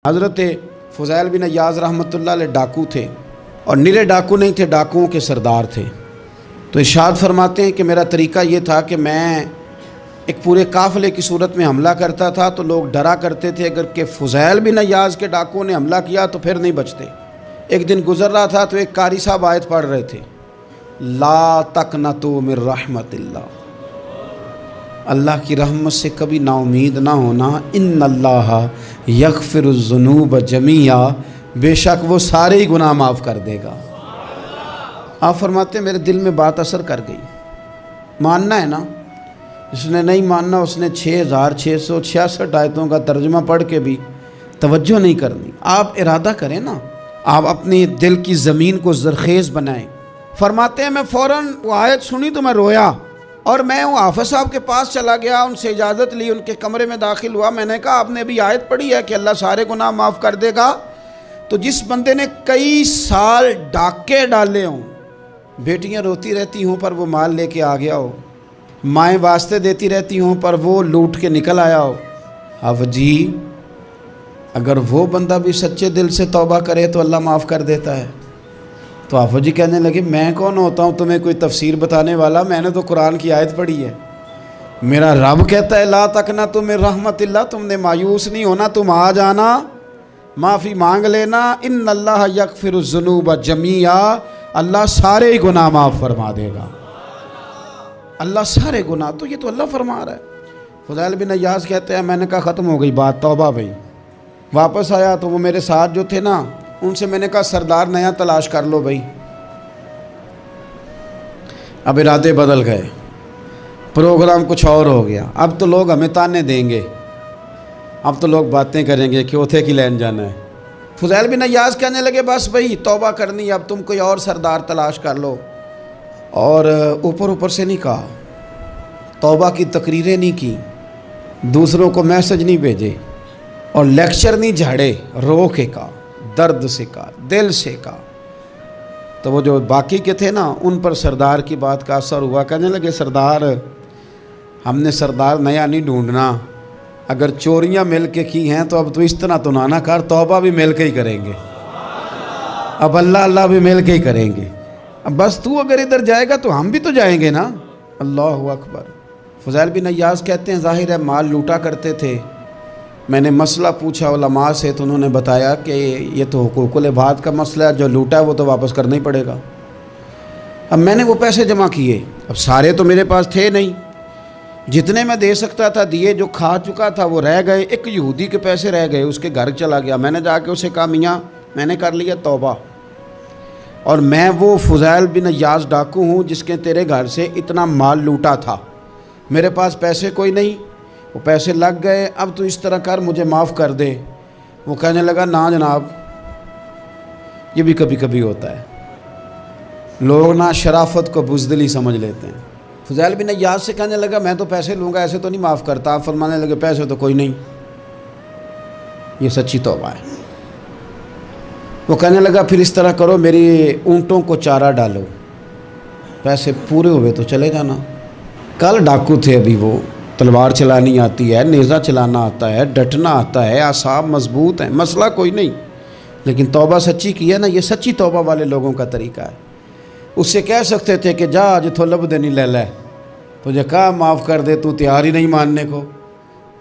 حضرت فضیل بن عیاض رحمۃ اللہ علیہ ڈاکو تھے، اور نرے ڈاکو نہیں تھے، ڈاکوؤں کے سردار تھے۔ تو ارشاد فرماتے ہیں کہ میرا طریقہ یہ تھا کہ میں ایک پورے قافلے کی صورت میں حملہ کرتا تھا تو لوگ ڈرا کرتے تھے اگر کہ فضیل بن عیاض کے ڈاکوؤں نے حملہ کیا تو پھر نہیں بچتے۔ ایک دن گزر رہا تھا تو ایک قاری صاحب آیت پڑھ رہے تھے، لا تقنطوا من رحمت اللہ، اللہ کی رحمت سے کبھی نا امید نہ ہونا، ان اللہ یغفر الذنوب جمیعا، بے شک وہ سارے ہی گناہ معاف کر دے گا۔ آپ فرماتے ہیں میرے دل میں بات اثر کر گئی، ماننا ہے نا۔ جس نے نہیں ماننا اس نے 6666 آیتوں کا ترجمہ پڑھ کے بھی توجہ نہیں کرنی۔ آپ ارادہ کریں نا، آپ اپنی دل کی زمین کو زرخیز بنائیں۔ فرماتے ہیں میں فوراً وہ آیت سنی تو میں رویا، اور میں وہ حافظ صاحب کے پاس چلا گیا، ان سے اجازت لی، ان کے کمرے میں داخل ہوا۔ میں نے کہا آپ نے ابھی آیت پڑھی ہے کہ اللہ سارے گناہ معاف کر دے گا؟ تو جس بندے نے کئی سال ڈاکے ڈالے ہوں، بیٹیاں روتی رہتی ہوں پر وہ مال لے کے آ گیا ہو، مائیں واسطے دیتی رہتی ہوں پر وہ لوٹ کے نکل آیا ہو، اب جی اگر وہ بندہ بھی سچے دل سے توبہ کرے تو اللہ معاف کر دیتا ہے۔ تو آفو جی کہنے لگے میں کون ہوتا ہوں تمہیں کوئی تفسیر بتانے والا، میں نے تو قرآن کی آیت پڑھی ہے، میرا رب کہتا ہے لا تقنطوا من رحمت اللہ، تم نے مایوس نہیں ہونا، تم آ جانا، معافی مانگ لینا، ان اللہ یغفر الذنوب جمیعا، اللہ سارے گناہ معاف فرما دے گا، اللہ سارے گناہ۔ تو یہ تو اللہ فرما رہا ہے۔ فضیل بن عیاض کہتے ہیں میں نے کہا ختم ہو گئی بات، توبہ بھائی۔ واپس آیا تو وہ میرے ساتھ جو تھے نا ان سے میں نے کہا سردار نیا تلاش کر لو بھائی۔ اب ارادے بدل گئے، پروگرام کچھ اور ہو گیا، اب تو لوگ ہمیں تانے دیں گے، اب تو لوگ باتیں کریں گے کہ اوتھے کی لین جانا ہے۔ فضیل بن عیاض کہنے لگے بس بھائی توبہ کرنی، اب تم کوئی اور سردار تلاش کر لو، اور اوپر سے نہیں کہا، توبہ کی تقریریں نہیں کی، دوسروں کو میسج نہیں بھیجے، اور لیکچر نہیں جھاڑے، رو کے کہا، درد سے کہا، دل سے کہا۔ تو وہ جو باقی کے تھے نا ان پر سردار کی بات کا اثر ہوا، کہنے لگے سردار ہم نے سردار نیا نہیں ڈھونڈنا، اگر چوریاں مل کے کی ہیں تو اب تو اس طرح تو نہ کر، توبہ بھی مل کے ہی کریں گے، اب اللہ بھی مل کے ہی کریں گے، اب بس تو اگر ادھر جائے گا تو ہم بھی تو جائیں گے نا۔ اللہ اکبر۔ فضیل بن عیاض کہتے ہیں ظاہر ہے مال لوٹا کرتے تھے، میں نے مسئلہ پوچھا علماء سے تو انہوں نے بتایا کہ یہ تو حقوق العباد کا مسئلہ ہے، جو لوٹا ہے وہ تو واپس کرنا ہی پڑے گا۔ اب میں نے وہ پیسے جمع کیے، اب سارے تو میرے پاس تھے نہیں، جتنے میں دے سکتا تھا دیے، جو کھا چکا تھا وہ رہ گئے، ایک یہودی کے پیسے رہ گئے، اس کے گھر چلا گیا، میں نے جا کے اسے کہا میاں میں نے کر لیا توبہ، اور میں وہ فضیل بن عیاض ڈاکو ہوں جس کے تیرے گھر سے اتنا مال لوٹا تھا، میرے پاس پیسے کوئی نہیں، وہ پیسے لگ گئے، اب تو اس طرح کر مجھے معاف کر دے۔ وہ کہنے لگا نا جناب، یہ بھی کبھی کبھی ہوتا ہے، لوگ نا شرافت کو بزدلی سمجھ لیتے ہیں۔ فضیل بن عیاض سے کہنے لگا میں تو پیسے لوں گا، ایسے تو نہیں معاف کرتا۔ آپ فرمانے لگے پیسے تو کوئی نہیں، یہ سچی توبہ ہے۔ وہ کہنے لگا پھر اس طرح کرو میری اونٹوں کو چارہ ڈالو، پیسے پورے ہوئے تو چلے جانا۔ کل ڈاکو تھے، ابھی وہ تلوار چلانی آتی ہے، نیزہ چلانا آتا ہے، ڈٹنا آتا ہے، اعصاب مضبوط ہیں، مسئلہ کوئی نہیں، لیکن توبہ سچی کی ہے نا، یہ سچی توبہ والے لوگوں کا طریقہ ہے۔ اس سے کہہ سکتے تھے کہ جا جتھوں لب دینی لے لے، تجھے کہا معاف کر دے، تو تیار ہی نہیں ماننے کو۔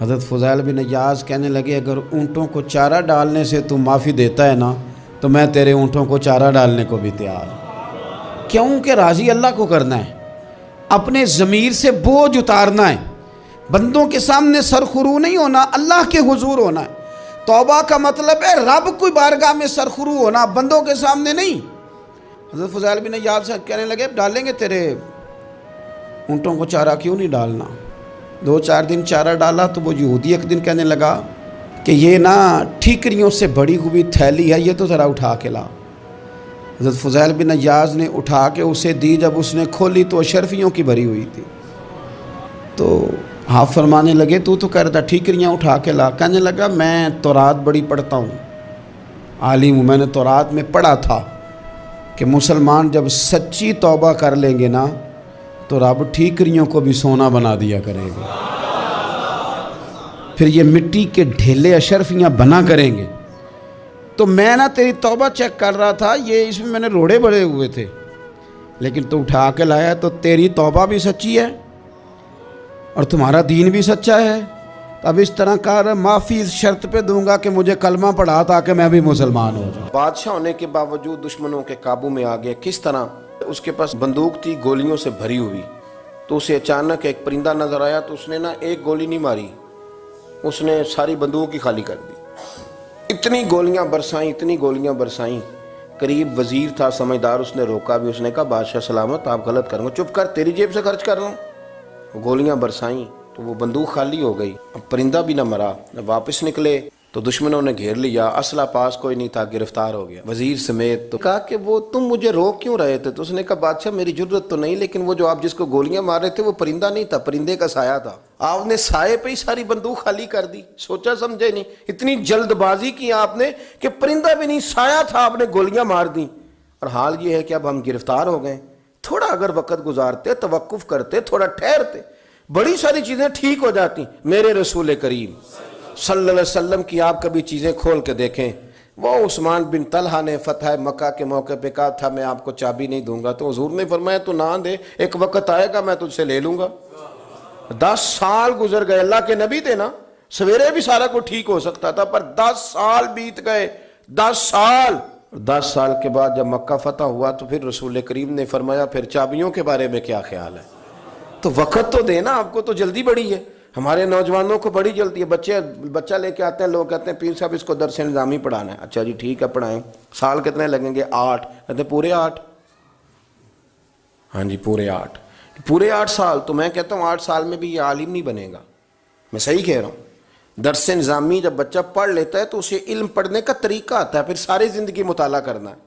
حضرت فضیل بن عیاض کہنے لگے اگر اونٹوں کو چارہ ڈالنے سے تو معافی دیتا ہے نا تو میں تیرے اونٹوں کو چارہ ڈالنے کو بھی تیار ہوں، کیونکہ راضی اللہ کو کرنا ہے، اپنے ضمیر سے بوجھ اتارنا ہے، بندوں کے سامنے سرخرو نہیں ہونا، اللہ کے حضور ہونا ہے۔ توبہ کا مطلب ہے رب کوئی بارگاہ میں سرخرو ہونا، بندوں کے سامنے نہیں۔ حضرت فضیل بن عیاض سے کہنے لگے ڈالیں گے تیرے اونٹوں کو چارہ، کیوں نہیں ڈالنا۔ 2-4 دن چارہ ڈالا تو وہ یہودی ایک دن کہنے لگا کہ یہ نا ٹھیکریوں سے بڑی ہوئی تھیلی ہے، یہ تو ذرا اٹھا کے لا۔ حضرت فضیل بن عیاض نے اٹھا کے اسے دی، جب اس نے کھولی تو اشرفیوں کی بھری ہوئی تھی۔ تو آپ فرمانے لگے تو کہہ رہا تھا ٹھیکریاں اٹھا کے لا۔ کہنے لگا میں تورات بڑی پڑھتا ہوں، عالم ہوں، میں نے تورات میں پڑھا تھا کہ مسلمان جب سچی توبہ کر لیں گے نا تو رب ٹھیکریوں کو بھی سونا بنا دیا کرے گا، پھر یہ مٹی کے ڈھیلے اشرفیاں بنا کریں گے، تو میں نا تیری توبہ چیک کر رہا تھا, یہ اس میں میں نے روڑے بڑے ہوئے تھے, لیکن تو اٹھا کے لایا تو تیری توبہ بھی سچی ہے اور تمہارا دین بھی سچا ہے. اب اس طرح کر, معافی اس شرط پہ دوں گا کہ مجھے کلمہ پڑھا تاکہ میں بھی مسلمان ہو جاؤں. بادشاہ ہونے کے باوجود دشمنوں کے قابو میں آ گیا. کس طرح؟ اس کے پاس بندوق تھی گولیوں سے بھری ہوئی, تو اسے اچانک ایک پرندہ نظر آیا, تو اس نے نا ایک گولی نہیں ماری, اس نے ساری بندوق ہی خالی کر دی. اتنی گولیاں برسائیں, اتنی گولیاں برسائیں. قریب وزیر تھا سمجھدار, اس نے روکا بھی. اس نے کہا بادشاہ سلامت, آپ غلط کر رہے ہو, چپ کر, تیری جیب سے خرچ کر رہا ہوں. گولیاں برسائیں تو وہ بندوق خالی ہو گئی. اب پرندہ بھی نہ مرا. جب واپس نکلے تو دشمنوں نے گھیر لیا, اسلحہ پاس کوئی نہیں تھا, گرفتار ہو گیا وزیر سمیت. تو کہا کہ وہ تم مجھے روک کیوں رہے تھے؟ تو اس نے کہا بادشاہ میری جرت تو نہیں, لیکن وہ جو آپ جس کو گولیاں مار رہے تھے وہ پرندہ نہیں تھا, پرندے کا سایہ تھا. آپ نے سائے پہ ہی ساری بندوق خالی کر دی, سوچا سمجھے نہیں. اتنی جلد بازی کی آپ نے کہ پرندہ بھی نہیں, سایہ تھا, آپ نے گولیاں مار دیں. اور حال یہ ہے کہ اب ہم گرفتار ہو گئے. تھوڑا اگر وقت گزارتے, توقف کرتے, تھوڑا ٹھہرتے, بڑی ساری چیزیں ٹھیک ہو جاتی. میرے رسول کریم صلی اللہ علیہ وسلم کی آپ کبھی چیزیں کھول کے دیکھیں. وہ عثمان بن طلحہ نے فتح مکہ کے موقع پہ کہا تھا میں آپ کو چابی نہیں دوں گا, تو حضور نے فرمایا تو نہ دے, ایک وقت آئے گا میں تجھ سے لے لوں گا. 10 سال گزر گئے, اللہ کے نبی تھے نا, سویرے بھی سارا کو ٹھیک ہو سکتا تھا, پر 10 سال بیت گئے. 10 سال 10 سال کے بعد جب مکہ فتح ہوا تو پھر رسول کریم نے فرمایا پھر چابیوں کے بارے میں کیا خیال ہے؟ تو وقت تو دینا, آپ کو تو جلدی بڑی ہے. ہمارے نوجوانوں کو بڑی جلدی ہے. بچہ لے کے آتے ہیں, لوگ کہتے ہیں پیر صاحب اس کو درس نظامی پڑھانا ہے. اچھا جی ٹھیک ہے پڑھائیں. سال کتنے لگیں گے؟ 8. کہتے ہیں پورے 8؟ ہاں جی پورے 8. پورے 8 سال. تو میں کہتا ہوں 8 سال میں بھی یہ عالم نہیں بنے گا. میں صحیح کہہ رہا ہوں. درس نظامی جب بچہ پڑھ لیتا ہے تو اسے علم پڑھنے کا طریقہ آتا ہے, پھر ساری زندگی مطالعہ کرنا ہے,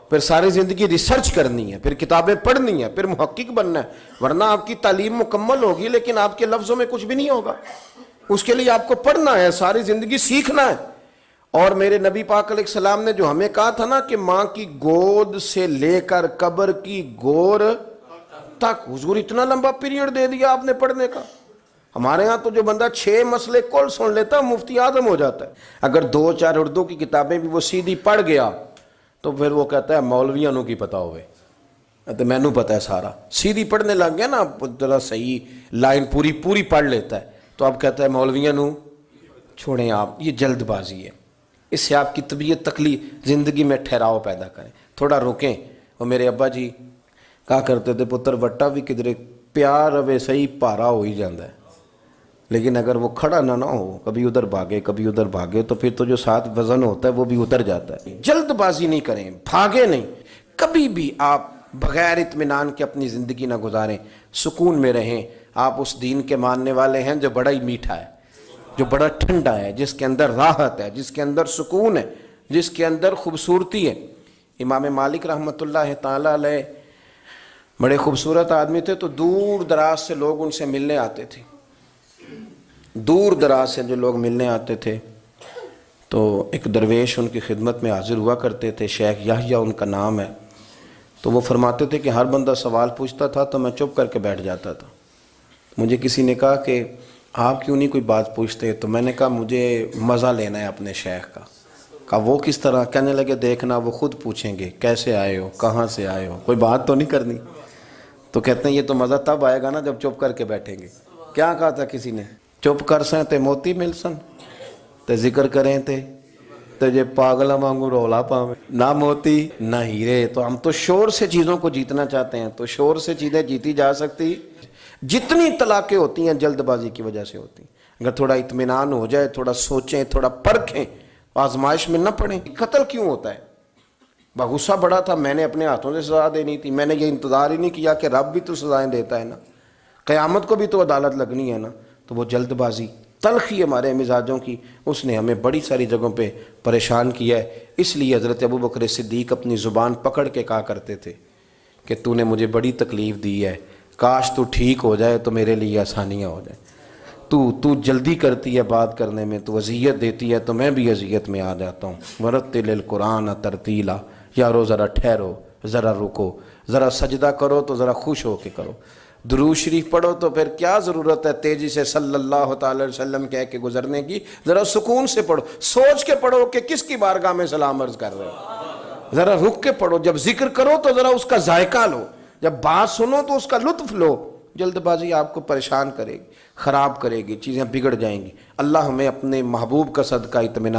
پھر ساری زندگی ریسرچ کرنی ہے, پھر کتابیں پڑھنی ہے, پھر محقق بننا ہے. ورنہ آپ کی تعلیم مکمل ہوگی لیکن آپ کے لفظوں میں کچھ بھی نہیں ہوگا. اس کے لیے آپ کو پڑھنا ہے, ساری زندگی سیکھنا ہے. اور میرے نبی پاک علیہ السلام نے جو ہمیں کہا تھا نا کہ ماں کی گود سے لے کر قبر کی گور تک, حضور اتنا لمبا پیریڈ دے دیا آپ نے پڑھنے کا. ہمارے ہاں تو جو بندہ 6 مسئلے کل سن لیتا مفتی اعظم ہو جاتا ہے. اگر 2-4 اردو کی کتابیں بھی وہ سیدھی پڑھ گیا تو پھر وہ کہتا ہے مولویاں نو کی پتہ ہوئے, تو میں نو پتہ ہے سارا. سیدھی پڑھنے لگ گیا نا, ذرا صحیح لائن پوری پڑھ لیتا ہے, تو اب کہتا ہے مولویاں نو چھوڑیں آپ. یہ جلد بازی ہے. اس سے آپ کی طبیعت تکلیف, زندگی میں ٹھہراؤ پیدا کریں, تھوڑا روکیں. اور میرے ابا جی کہا کرتے تھے پتر وٹا بھی کدھر پیار روے صحیح پارا ہو ہی جاندہ ہے, لیکن اگر وہ کھڑا نہ ہو, کبھی ادھر بھاگے تو پھر تو جو ساتھ وزن ہوتا ہے وہ بھی اتر جاتا ہے. جلد بازی نہیں کریں, بھاگے نہیں. کبھی بھی آپ بغیر اطمینان کے اپنی زندگی نہ گزاریں, سکون میں رہیں. آپ اس دین کے ماننے والے ہیں جو بڑا ہی میٹھا ہے, جو بڑا ٹھنڈا ہے, جس کے اندر راحت ہے, جس کے اندر سکون ہے, جس کے اندر خوبصورتی ہے. امام مالک رحمۃ اللہ تعالی علیہ بڑے خوبصورت آدمی تھے, تو دور دراز سے لوگ ان سے ملنے آتے تھے. دور دراز سے جو لوگ ملنے آتے تھے تو ایک درویش ان کی خدمت میں حاضر ہوا کرتے تھے, شیخ یحییٰ ان کا نام ہے. تو وہ فرماتے تھے کہ ہر بندہ سوال پوچھتا تھا تو میں چپ کر کے بیٹھ جاتا تھا. مجھے کسی نے کہا کہ آپ کیوں نہیں کوئی بات پوچھتے؟ تو میں نے کہا مجھے مزہ لینا ہے اپنے شیخ کا. کہا وہ کس طرح؟ کہنے لگے دیکھنا وہ خود پوچھیں گے کیسے آئے ہو, کہاں سے آئے ہو, کوئی بات تو نہیں کرنی. تو کہتے ہیں یہ تو مزہ تب آئے گا نا جب چپ کر کے بیٹھیں گے. کیا کہا تھا کسی نے؟ چپ کر سیں تے موتی مل سن, تے ذکر کریں تے تجھے پاگلا مانگو رولا پاویں, نہ موتی نہ ہیرے. تو ہم تو شور سے چیزوں کو جیتنا چاہتے ہیں, تو شور سے چیزیں جیتی جا سکتی. جتنی طلاقیں ہوتی ہیں جلد بازی کی وجہ سے ہوتی ہیں. اگر تھوڑا اطمینان ہو جائے, تھوڑا سوچیں, تھوڑا پرکھیں, آزمائش میں نہ پڑیں. قتل کیوں ہوتا ہے؟ غصہ بڑا تھا, میں نے اپنے ہاتھوں سے سزا دینی تھی, میں نے یہ انتظار ہی نہیں کیا کہ رب بھی تو سزائیں دیتا ہے نا, قیامت کو بھی تو عدالت لگنی ہے نا. تو وہ جلد بازی, تلخی ہمارے مزاجوں کی, اس نے ہمیں بڑی ساری جگہوں پہ پریشان کیا ہے. اس لیے حضرت ابوبکر صدیق اپنی زبان پکڑ کے کہا کرتے تھے کہ تو نے مجھے بڑی تکلیف دی ہے, کاش تو ٹھیک ہو جائے تو میرے لیے آسانیاں ہو جائیں. تو جلدی کرتی ہے بات کرنے میں, تو اذیت دیتی ہے تو میں بھی اذیت میں آ جاتا ہوں. ورتل القرآن ترتیلا, یارو ذرا ٹھہرو, ذرا رکو, ذرا سجدہ کرو تو ذرا خوش ہو کے کرو. درود شریف پڑھو تو پھر کیا ضرورت ہے تیزی سے صلی اللہ تعالی وسلم کہہ کے گزرنے کی؟ ذرا سکون سے پڑھو، سوچ کے پڑھو کہ کس کی بارگاہ میں سلام عرض کر رہے ہو، ذرا رک کے پڑھو، جب ذکر کرو تو ذرا اس کا ذائقہ لو، جب بات سنو تو اس کا لطف لو۔ جلد بازی آپ کو پریشان کرے گی، خراب کرے گی، چیزیں بگڑ جائیں گی۔ اللہ ہمیں اپنے محبوب کا صدقہ اطمینان